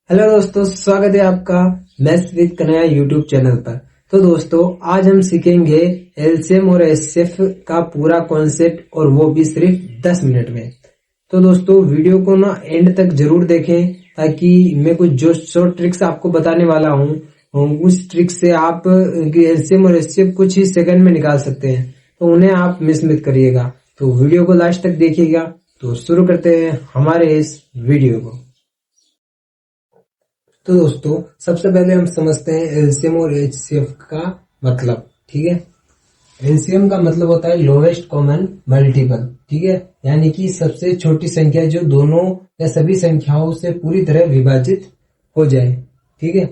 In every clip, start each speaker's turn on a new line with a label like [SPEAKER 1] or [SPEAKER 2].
[SPEAKER 1] Hello दोस्तों, स्वागत है आपका maths with Kanhaiya YouTube channel पर। तो दोस्तों, आज हम सीखेंगे एलसीएम और एचसीएफ का पूरा कॉन्सेप्ट, और वो भी सिर्फ 10 मिनट में। तो दोस्तों, वीडियो को ना एंड तक जरूर देखें, ताकि मैं कुछ जो शॉर्ट ट्रिक्स आपको बताने वाला हूँ उस ट्रिक से आप एलसीएम और एचसीएफ कुछ ही सेकंड में निकाल सकते हैं। तो उन्हें आप मिस मत करिएगा। तो वीडियो को लास्ट तक देखिएगा। तो शुरू करते हैं हमारे इस वीडियो को। तो दोस्तों, सबसे पहले हम समझते हैं एलसीएम और एचसीएफ का मतलब। ठीक है, एलसीएम का मतलब होता है लोवेस्ट कॉमन मल्टीपल। ठीक है, यानी कि सबसे छोटी संख्या जो दोनों या सभी संख्याओं से पूरी तरह विभाजित हो जाए। ठीक है,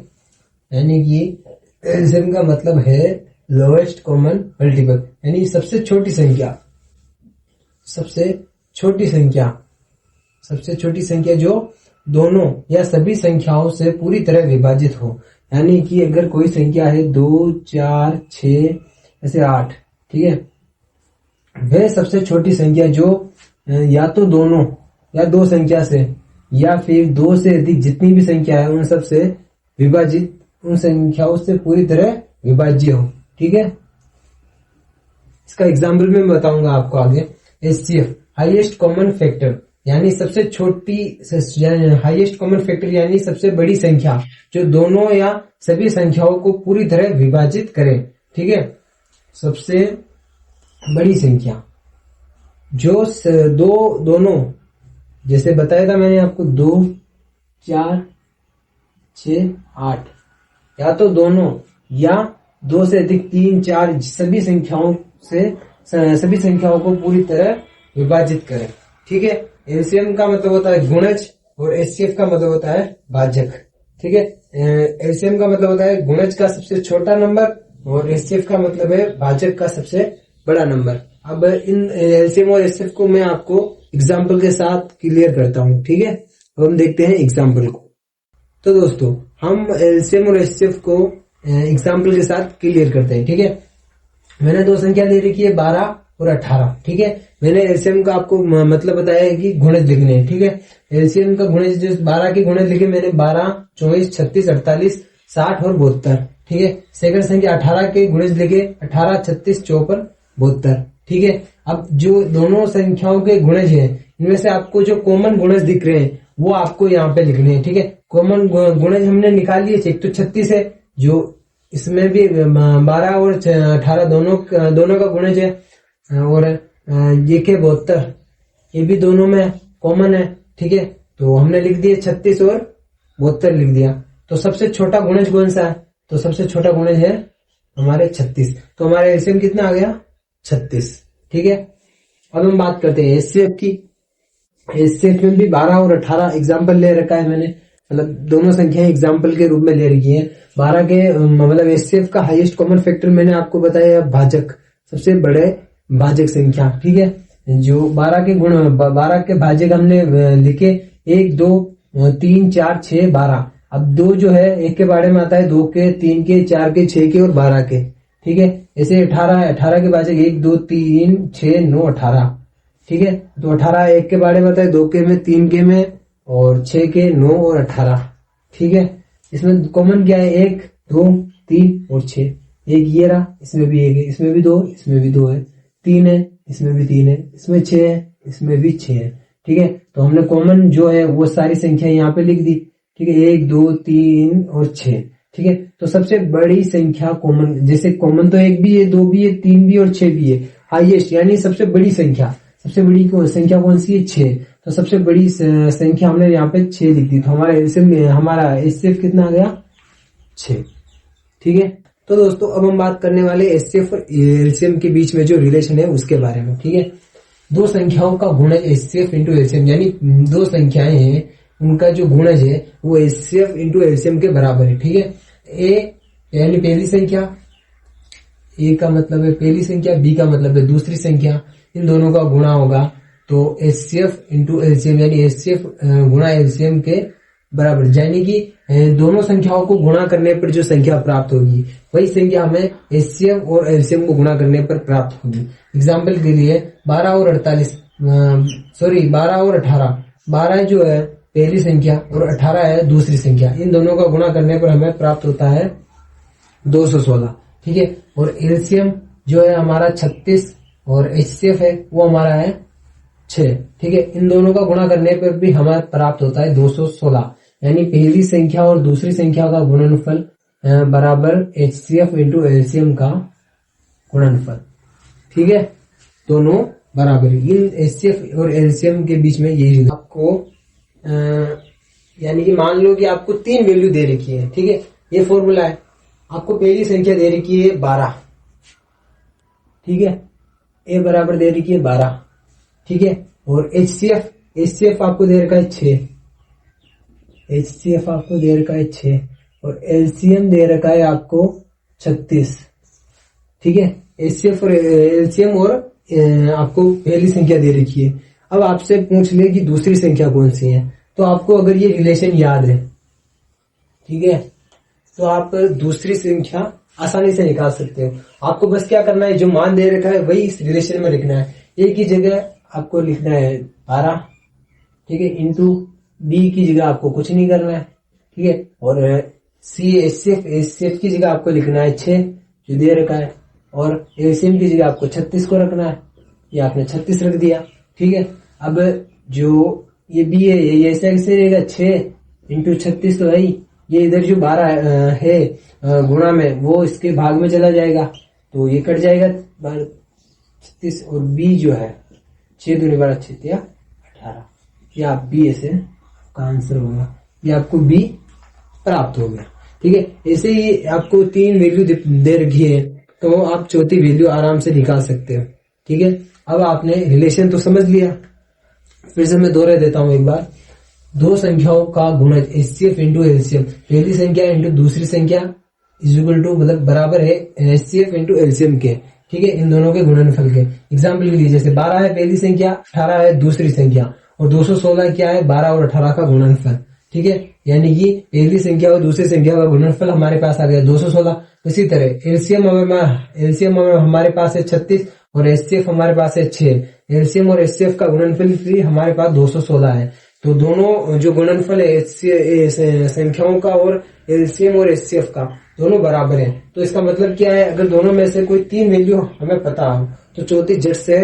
[SPEAKER 1] यानी कि एलसीएम का मतलब है लोवेस्ट कॉमन मल्टीपल, यानी सबसे छोटी संख्या जो दोनों या सभी संख्याओं से पूरी तरह विभाजित हो। यानी कि अगर कोई संख्या है 2, 4, 6 ऐसे 8, ठीक है, वह सबसे छोटी संख्या जो या तो दोनों या दो संख्या से या फिर दो से अधिक जितनी भी संख्या है उन सब से विभाजित, उन संख्याओं से पूरी तरह विभाज्य हो। ठीक है, इसका एग्जाम्पल मैं बताऊंगा आपको आगे। एचसीएफ हाईएस्ट कॉमन फैक्टर, यानी सबसे छोटी हाईएस्ट कॉमन फैक्टर यानी सबसे बड़ी संख्या जो दोनों या सभी संख्याओं को पूरी तरह विभाजित करे। ठीक है, सबसे बड़ी संख्या जो दोनों, जैसे बताया था मैंने आपको 2, 4, 6, 8, या तो दोनों या दो से अधिक 3, 4 सभी संख्याओं को पूरी तरह विभाजित करें। ठीक है, एलसीएम का मतलब होता है गुणज और एचसीएफ का मतलब होता है भाजक। ठीक है, एलसीएम का मतलब होता है गुणज का सबसे छोटा नंबर और एचसीएफ का मतलब है भाजक का सबसे बड़ा नंबर। अब इन एलसीएम और एचसीएफ को मैं आपको एग्जाम्पल के साथ क्लियर करता हूँ। ठीक है, अब हम देखते हैं एग्जाम्पल को। तो दोस्तों, हम एलसीएम और एचसीएफ को एग्जाम्पल के साथ क्लियर करते हैं। ठीक है, मैंने दो संख्या दे रखी है 12 और 18। ठीक है, मैंने एलसीएम का आपको मतलब बताया है कि गुणज लिखने हैं। ठीक है, एलसीएम का गुणज जो 12 के गुणज लिखे मैंने 12, 24, 36, 48, 60 और 72। ठीक है, सेकंड संख्या 18 के गुणज लिखे 18, 36, 54, 72। ठीक है, अब जो दोनों संख्याओं के गुणज हैं इनमें से आपको जो कॉमन गुणज दिख रहे हैं वो आपको यहाँ पे लिखने हैं। ठीक है, कॉमन गुणज हमने निकाल लिए। एक तो 36 है, जो इसमें भी 12 और 18 दोनों का गुणज है, और ये के 72 ये भी दोनों में कॉमन है। ठीक है, तो हमने लिख दिए 36 और 72 लिख दिया। तो सबसे छोटा गुणज कौन सा है? तो सबसे छोटा गुणज है हमारे 36। तो हमारा एलसीएम कितना आ गया? 36। ठीक है, अब हम बात करते हैं एचसीएफ की। एचसीएफ में भी 12 और 18 एग्जाम्पल ले रखा है मैंने, मतलब दोनों संख्याएं एग्जाम्पल के रूप में ले रखी है। 12 के मतलब एचसीएफ का हाईएस्ट कॉमन फैक्टर मैंने आपको बताया भाजक, सबसे बड़े भाजक संख्या। ठीक है, जो 12 के भाजक हमने लिखे 1, 2, 3, 4, 6, 12। अब 2 जो है एक के बारे में आता है, 2 के, 3 के, 4 के, 6 के और 12 के। ठीक है, ऐसे 18 के भाजक 1, 2, 3, 6, 9, 18। ठीक है, तो 18 एक के बारे में आता है, 2 के में, 3 के में और 6 के, 9 और 18। ठीक है, इसमें कॉमन क्या है? 1, 2, 3 और 6। एक ये रहा, इसमें भी 1 है, इसमें भी 2, इसमें भी 2 है, 3 है, इसमें भी 3 है, इसमें 6 है, इसमें भी 6 है। ठीक है, तो हमने कॉमन जो है वो सारी संख्या यहाँ पे लिख दी। ठीक है, 1, 2, 3 और 6। ठीक है, तो सबसे बड़ी संख्या कॉमन, जैसे कॉमन तो 1 भी है, 2 भी है, 3 भी और 6 भी है। हाईएस्ट यानी सबसे बड़ी संख्या कौन सी है? 6। तो सबसे बड़ी संख्या हमने यहाँ पे 6 लिख दी। तो हमारा एचसीएफ कितना आ गया? 6। ठीक है, तो दोस्तों अब हम बात करने वाले एचसीएफ और एलसीएम के बीच में जो रिलेशन है उसके बारे में। ठीक है, दो संख्याओं का गुणज एचसीएफ इंटू एलसीएम, यानी दो संख्याएं हैं उनका जो गुणज है वो एचसीएफ इंटू एलसीएम के बराबर है। ठीक है, ए यानी पहली संख्या, ए का मतलब है पहली संख्या, बी का मतलब है दूसरी संख्या, इन दोनों का गुणा होगा तो एचसीएफ इंटू एलसीएम, यानी एचसीएफ गुणा एलसीएम के बराबर। यानी कि दोनों संख्याओं को गुणा करने पर जो संख्या प्राप्त होगी वही संख्या हमें एचसीएफ और एलसीएम को गुणा करने पर प्राप्त होगी। एग्जाम्पल के लिए 12 और 18, 12 जो है पहली संख्या और 18 है दूसरी संख्या। इन दोनों का गुणा करने पर हमें प्राप्त होता है 216। ठीक है, और एलसीएम जो है हमारा 36 और एचसीएफ है वो हमारा है 6। ठीक है, इन दोनों का गुणा करने पर भी हमें प्राप्त होता है 216, यानी पहली संख्या और दूसरी संख्या का गुणनफल बराबर एचसीएफ इंटू एलसीएम का गुणनफल। ठीक है, दोनों बराबर। इन एचसीएफ और एलसीएम के बीच में यही आपको यानी कि मान लो कि आपको 3 वैल्यू दे रखी है। ठीक है, ये फॉर्मूला है। आपको पहली संख्या दे रखी है 12। ठीक है, ए बराबर दे रखी है 12। ठीक है, और एचसीएफ आपको दे रखा है 6। एचसीएफ आपको दे रखा है 6 और एलसीएम दे रखा है आपको 36। ठीक है, एचसीएफ और एलसीएम और आपको पहली संख्या दे रखी है। अब आपसे पूछ ले कि दूसरी संख्या कौन सी है, तो आपको अगर ये रिलेशन याद है, ठीक है, तो आप दूसरी संख्या आसानी से निकाल सकते हो। आपको बस क्या करना है, जो मान दे रखा है वही इस रिलेशन में लिखना है। ए की जगह आपको लिखना है 12। ठीक है, इंटू बी की जगह आपको कुछ नहीं करना है। ठीक है, और सी एचसीएफ की जगह आपको लिखना है 6 जो दे रखा है, और एलसीएम की जगह आपको 36 को रखना है। ये आपने 36 रख दिया। ठीक है, अब जो ये बी है ये ऐसे कैसे रहेगा, 6 इंटू 36 तो है ही, ये इधर जो 12 है गुणा में वो इसके भाग में चला जाएगा तो ये कट जाएगा 36, और बी जो है 6 दूनी 12 6 या 18, ये आप बी ऐसे का आंसर होगा। ये आपको बी प्राप्त हो गया। ठीक है, ऐसे ही आपको 3 वैल्यू दे रखी है तो आप चौथी वैल्यू आराम से निकाल सकते हो। ठीक है, अब आपने रिलेशन तो समझ लिया, फिर से मैं दोहरा देता हूं एक बार। दो संख्याओं का गुणज एचसीएफ इंटू एलसीएम, पहली संख्या इंटू दूसरी संख्या इज इक्वल टू मतलब बराबर है एचसीएफ इंटू एलसीएम के। ठीक है, इन दोनों के गुणनफल के। एग्जाम्पल के लिए जैसे 12 है पहली संख्या, 18 है दूसरी संख्या, और 216 क्या है, 12 और 18 का गुणनफल। ठीक है, यानी कि पहली संख्या और दूसरी संख्या का गुणनफल हमारे पास आ गया 216। इसी तरह एलसीएम हमारे पास है 36 और एचसीएफ हमारे पास है 6। एलसीएम और एचसीएफ का गुणनफल भी हमारे पास 216 है। तो दोनों जो गुणनफल है संख्याओं का और एलसीएम और एचसीएफ का दोनों बराबर है। तो इसका मतलब क्या है, अगर दोनों में से कोई 3 वैल्यू हमें पता हो तो चौथी झट से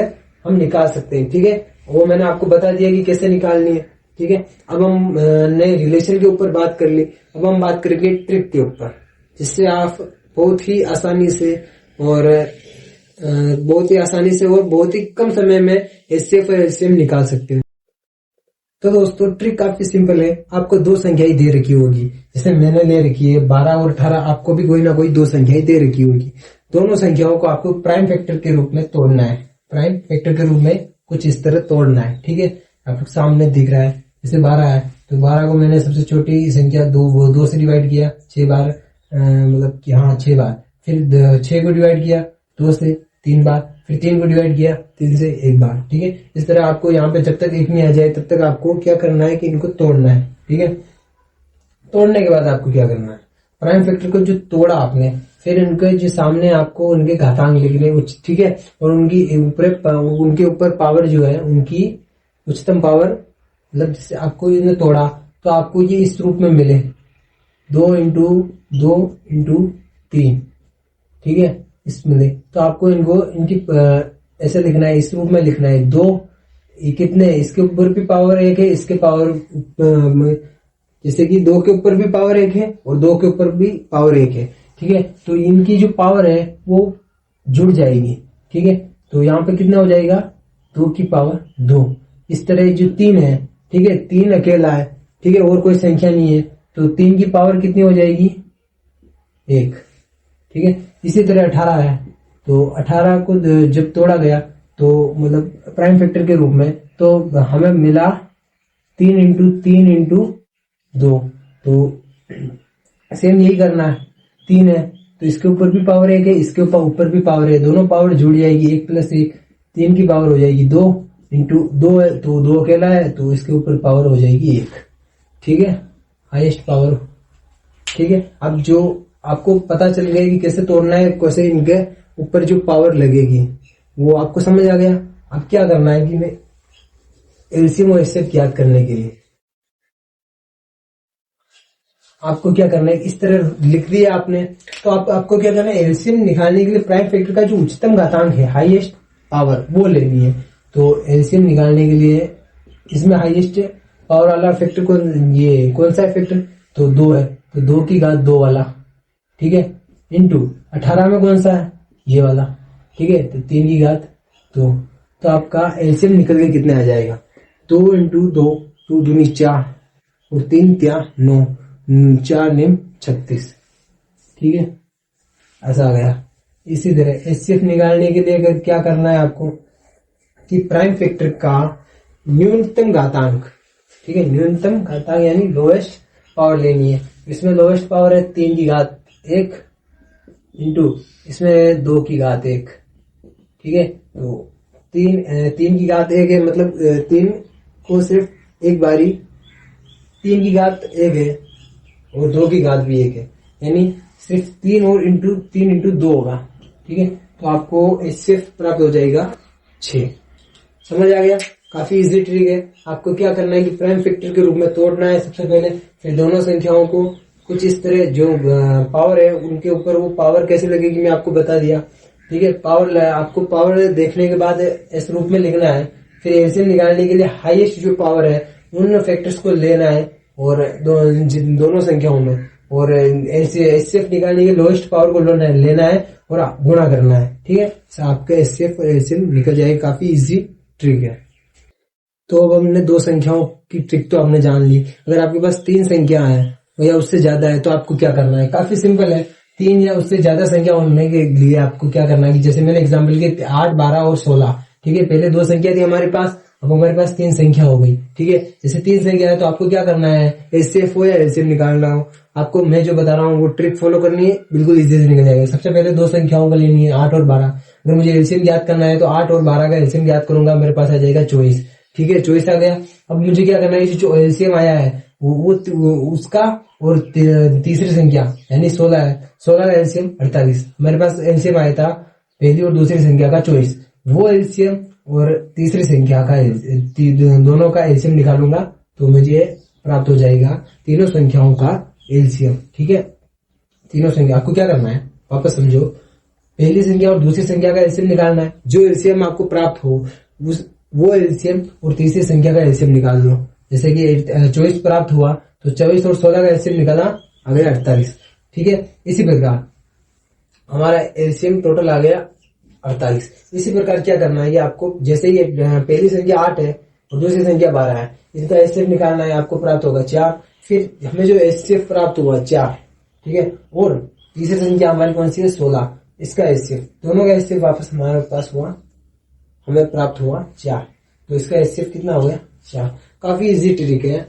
[SPEAKER 1] हम निकाल सकते हैं। ठीक है, वो मैंने आपको बता दिया कि कैसे निकालनी है। ठीक है, अब हम नए रिलेशन के ऊपर बात कर ली। अब हम बात करेंगे ट्रिक के ऊपर, जिससे आप बहुत ही आसानी से और बहुत ही कम समय में एचसीएफ और एलसीएम निकाल सकते हैं। तो दोस्तों ट्रिक काफी सिंपल है। आपको 2 संख्याएं दे रखी होगी, जैसे मैंने ले रखी है 12 और 18, आपको भी कोई ना कोई 2 संख्याएं दे रखी होगी। दोनों संख्याओं को आपको प्राइम फैक्टर के रूप में तोड़ना है। प्राइम फैक्टर के रूप में कुछ इस तरह तोड़ना है। ठीक है, आपको सामने दिख रहा है, जैसे 12 है तो 12 को मैंने सबसे छोटी संख्या 2 से डिवाइड किया 6 बार, मतलब कि हाँ 6 बार। फिर 6 को डिवाइड किया 2 से 3 बार, फिर 3 को डिवाइड किया 3 से 1 बार। ठीक है, इस तरह आपको यहाँ पे जब तक 1 नहीं आ जाए तब तक आपको क्या करना है कि इनको तोड़ना है। ठीक है, तोड़ने के बाद आपको क्या करना है, प्राइम फैक्टर को जो तोड़ा आपने, फिर इनके जो सामने आपको उनके घातांक लिखने। ठीक है, और उनके ऊपर पावर जो है, उनकी उच्चतम पावर, मतलब जिससे आपको इन्हें तोड़ा तो आपको ये इस रूप में मिले 2 इंटू 2 इंटू 3। ठीक है, इसमें तो आपको इनकी ऐसे लिखना है, इस रूप में लिखना है। 2 कितने, इसके ऊपर भी पावर 1 है, इसके पावर जैसे कि 2 के ऊपर भी पावर 1 है और 2 के ऊपर भी पावर 1 है। ठीक है, तो इनकी जो पावर है वो जुड़ जाएगी। ठीक है, तो यहाँ पे कितना हो जाएगा, 2 की पावर 2। इस तरह जो 3 है, ठीक है, 3 अकेला है, ठीक है, और कोई संख्या नहीं है, तो 3 की पावर कितनी हो जाएगी, 1। ठीक है, इसी तरह 18 है, तो 18 को जब तोड़ा गया तो मतलब प्राइम फैक्टर के रूप में, तो हमें मिला 3 इंटू 3 इंटू 2। तो सेम यही करना है, 3 है तो इसके ऊपर भी पावर 1 है, इसके ऊपर भी पावर है, दोनों पावर जुड़ जाएगी, 1 प्लस 1, 3 की पावर हो जाएगी 2 इंटू 2 है तो 2 अकेला है तो इसके ऊपर पावर हो जाएगी 1। ठीक है, हाईएस्ट पावर। ठीक है, अब जो आपको पता चल गया कि कैसे तोड़ना है, कैसे इनके ऊपर जो पावर लगेगी वो आपको समझ आ गया। अब क्या करना है कि मैं एलसीएम और एचसीएफ याद करने के लिए आपको क्या करना है, इस तरह लिख दिया आपने, तो आपको क्या करना है, एलसीएम निकालने के लिए प्राइम फैक्टर का जो उच्चतम घातांक है, हाईएस्ट पावर, वो लेनी है। तो एलसीएम निकालने के लिए इसमें हाईएस्ट पावर वाला फैक्टर ये कौन सा है फैक्टर, तो 2 है, तो 2 की घात 2 वाला, ठीक है, इंटू 18 में कौन सा है, ये वाला, ठीक है, तो 3 की घात 2। तो आपका एलसीएम निकल के कितने आ जाएगा, 2 इंटू 2, 2 दूनी 4 और 3 क्या 9, 4 निम 36, ठीक है, ऐसा आ गया। इसी तरह एचसीएफ निकालने के लिए अगर क्या करना है आपको, कि प्राइम फैक्टर का न्यूनतम घातांक, ठीक है, न्यूनतम घातांक यानी लोएस्ट पावर लेनी है। इसमें लोएस्ट पावर है 3 की घात 1 इंटू इसमें 2 की घात 1, ठीक है, तो 3 की घात 1 है, मतलब 3 को सिर्फ एक बारी 3 की घात 1 है और 2 की घात भी 1 है, यानी सिर्फ 3 और इंटू 3 इंटू 2 होगा, ठीक है, तो आपको एचसीएफ प्राप्त हो जाएगा 6। समझ आ गया, काफी इजी ट्रिक है। आपको क्या करना है कि प्राइम फैक्टर के रूप में तोड़ना है सबसे पहले, फिर दोनों संख्याओं को कुछ इस तरह जो पावर है उनके ऊपर वो पावर कैसे लगेगी मैं आपको बता दिया, ठीक है। आपको पावर देखने के बाद इस रूप में लिखना है, फिर एलसीएम निकालने के लिए हाईएस्ट जो पावर है उन फैक्टर्स को लेना है और दोनों संख्याओं में, और एचसीएफ निकालने के लोएस्ट पावर को लेना है और गुणा करना है, ठीक है। आपका एचसीएफ और एलसीएम निकल जाएगा, काफी इजी ट्रिक है। तो अब हमने 2 संख्याओं की ट्रिक तो आपने जान ली। अगर आपके पास 3 संख्या है या उससे ज्यादा है तो आपको क्या करना है, काफी सिंपल है। 3 या उससे ज्यादा संख्या होने के लिए आपको क्या करना है कि जैसे मैंने एग्जांपल के 8, 12 और 16, ठीक है, पहले 2 संख्या थी हमारे पास, अब हमारे पास 3 संख्या हो गई, ठीक है। जैसे 3 संख्या है तो आपको क्या करना है, एचसीएफ हो या एलसीएम निकालना हो, आपको मैं जो बता रहा हूँ वो ट्रिक फॉलो करनी है, बिल्कुल इजी से निकल जाएगा। सबसे पहले 2 संख्याओं का लेनी है 8 और 12। अगर मुझे एलसीएम ज्ञात करना है तो 8 और 12 का एलसीएम ज्ञात करूंगा, मेरे पास आ जाएगा 24, ठीक है, 24 आ गया। अब मुझे क्या करना है, जो एलसीएम आया है वो उसका और तीसरी संख्या यानी 16 है, 16 का एलसीएम 48, मेरे पास एलसीएम आया था पहली और दूसरी संख्या का 24, वो एलसीएम और तीसरी संख्या का दोनों का एलसीएम निकालूंगा तो मुझे प्राप्त हो जाएगा तीनों संख्याओं का एलसीएम, ठीक है। तीनों संख्या आपको क्या करना है, वापस समझो, पहली संख्या और दूसरी संख्या का एलसीएम निकालना है, जो एलसीएम आपको प्राप्त हो वो एलसीएम और तीसरी संख्या का एलसीएम निकाल लो। जैसे कि 24 प्राप्त हुआ तो 24 और 16 का एलसीएम निकाला, आ गया 48, ठीक है। इसी प्रकार हमारा एलसीएम टोटल आ गया 48। इसी प्रकार क्या करना है, ये आपको जैसे ही पहली संख्या 8 है और दूसरी संख्या 12 है, इसका एचसीएफ निकालना है, आपको प्राप्त होगा 4। फिर हमें जो एचसीएफ प्राप्त हुआ 4, ठीक है, और तीसरी संख्या हमारी कौन सी है 16, इसका एचसीएफ, दोनों का एचसीएफ वापस हमारे पास हुआ, हमें प्राप्त हुआ 4, तो इसका एचसीएफ कितना हो गया 4। काफी इजी ट्रिक है,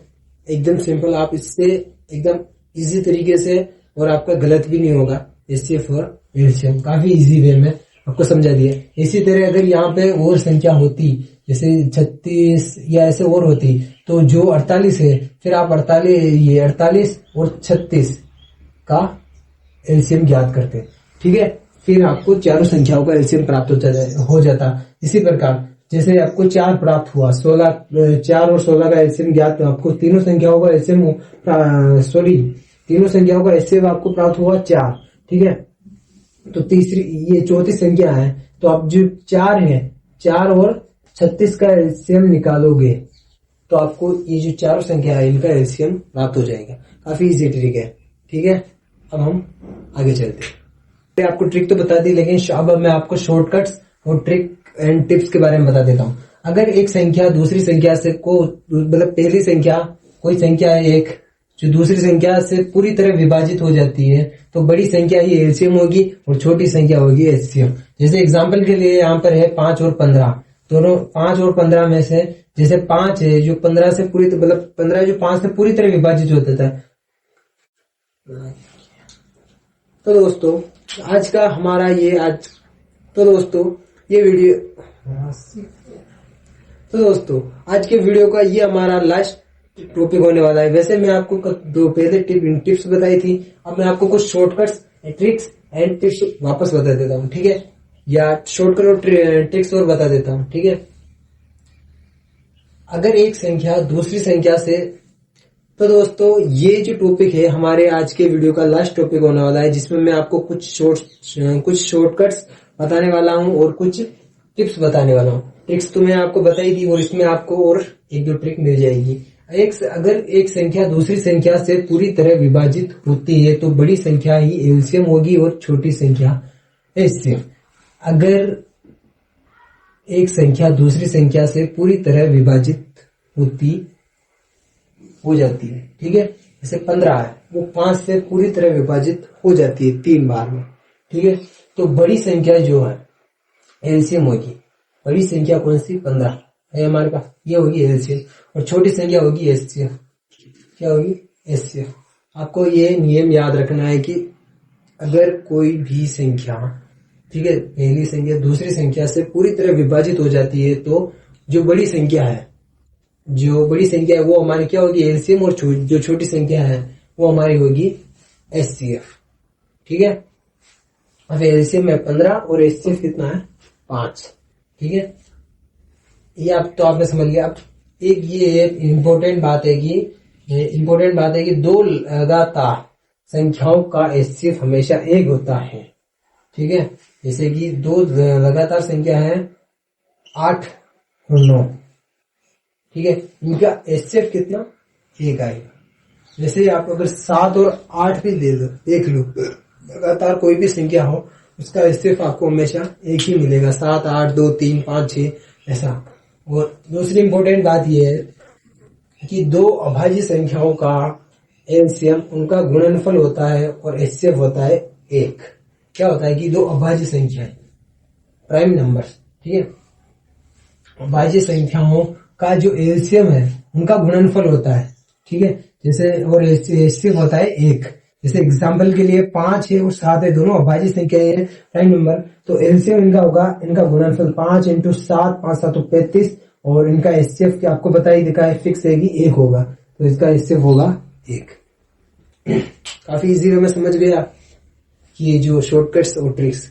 [SPEAKER 1] एकदम सिंपल, आप इससे एकदम इजी तरीके से और आपका गलत भी नहीं होगा, एचसीएफ और एलसीएम काफी इजी वे में आपको समझा दिया। इसी तरह अगर यहाँ पे और संख्या होती जैसे 36 या ऐसे और होती तो जो 48 है, फिर आप 48 और 36 का एलसीएम ज्ञात करते, ठीक है, फिर आपको चारों संख्याओं का एलसीएम प्राप्त हो जाता। इसी प्रकार जैसे आपको 4 प्राप्त हुआ, 4 और 16 का एलसीएम ज्ञात, आपको तीनों संख्याओं का एलसीएम तीनों संख्याओं का एलसीएम आपको प्राप्त हुआ 4, ठीक है। तो तीसरी ये चौथी संख्या है, तो आप जो 4 है, 4 और 36 का एलसीएम निकालोगे तो आपको ये जो चारों संख्या है इनका एलसीएम प्राप्त हो जाएगा। काफी इजी ट्रिक है, ठीक है। अब हम आगे चलते हैं। आपको ट्रिक तो बता दी, लेकिन अब मैं आपको शॉर्टकट्स और ट्रिक एंड टिप्स के बारे में बता देता हूँ। अगर एक संख्या दूसरी संख्या से मतलब पहली संख्या कोई संख्या है एक जो दूसरी संख्या से पूरी तरह विभाजित हो जाती है तो बड़ी संख्या ही एलसीएम होगी और छोटी संख्या होगी एचसीएम। जैसे एग्जांपल के लिए यहाँ पर है 5 और 15, दोनों 5 और 15 में से जैसे 5 है जो 15 से पूरी मतलब 15 जो 5 से पूरी तरह विभाजित होता था। तो दोस्तों आज का हमारा ये आज के वीडियो का ये हमारा लास्ट टॉपिक होने वाला है। वैसे मैं आपको दो पहले टिप्स बताई थी, अब मैं आपको कुछ शॉर्टकट्स ट्रिक्स एंड टिप्स वापस बता देता हूँ, ठीक है, या शॉर्टकट और ट्रिक्स और बता देता हूँ, ठीक है। अगर एक संख्या दूसरी संख्या से तो दोस्तों ये जो टॉपिक है हमारे आज के वीडियो का लास्ट टॉपिक होने वाला है, जिसमें मैं आपको कुछ शॉर्टकट्स बताने वाला हूँ और कुछ टिप्स बताने वाला हूँ। ट्रिक्स तो मैं आपको बताई दी और इसमें आपको और एक दो ट्रिक मिल जाएगी। अगर एक संख्या दूसरी संख्या से पूरी तरह विभाजित होती है तो बड़ी संख्या ही एलसीएम होगी और छोटी संख्या एचसीएफ। अगर एक संख्या दूसरी संख्या से पूरी तरह विभाजित हो जाती है, ठीक है, जैसे 15 है, वो 5 से पूरी तरह विभाजित हो जाती है 3 बार में, ठीक है, तो बड़ी संख्या जो है एलसीएम होगी। बड़ी संख्या कौन सी? 15 है हमारे पास, ये होगी एलसीएम, और छोटी संख्या होगी एचसीएफ। क्या होगी? एचसीएफ। आपको ये नियम याद रखना है कि अगर कोई भी संख्या, ठीक है, पहली संख्या दूसरी संख्या से पूरी तरह विभाजित हो जाती है तो जो बड़ी संख्या है वो हमारी क्या होगी? एलसीएम, और जो छोटी संख्या है वो हमारी होगी एचसीएफ, ठीक है। अब एलसीएम है 15 और एचसीएफ कितना है? 5, ठीक है। ये आप तो आपने समझ लिया। अब एक ये इम्पोर्टेंट बात है कि दो लगातार संख्याओं का एचसीएफ हमेशा 1 होता है, ठीक है। जैसे कि दो लगातार संख्या है 8 और 9, ठीक है, इनका एचसीएफ कितना? 1 आएगा। जैसे आप अगर 7 और 8 भी देख लो, लगातार कोई भी संख्या हो उसका एचसीएफ आपको हमेशा 1 ही मिलेगा, 7, 8, 2, 3, 5, 6 ऐसा। और दूसरी इंपॉर्टेंट बात यह है कि दो अभाज्य संख्याओं का एलसीएम उनका गुणनफल होता है और एचसीएफ होता है 1। क्या होता है कि दो अभाज्य संख्याएं, प्राइम नंबर्स, ठीक है, अभाज्य संख्याओं का जो एलसीएम है उनका गुणनफल होता है, ठीक है, जैसे, और एचसीएफ होता है 1। जैसे एग्जांपल के लिए 5 है और 7 है, दोनों अभाज्य संख्याएं हैं, प्राइम नंबर, तो एलसीएम इनका होगा, इनका गुणनफल 5 × 7, 5 7 35, और इनका एचसीएफ की आपको बताई दिखा है, फिक्स है कि 1 होगा, तो इसका एचसीएफ होगा 1। काफी इजी वे में समझ गया कि ये जो शॉर्टकट्स और ट्रिक्स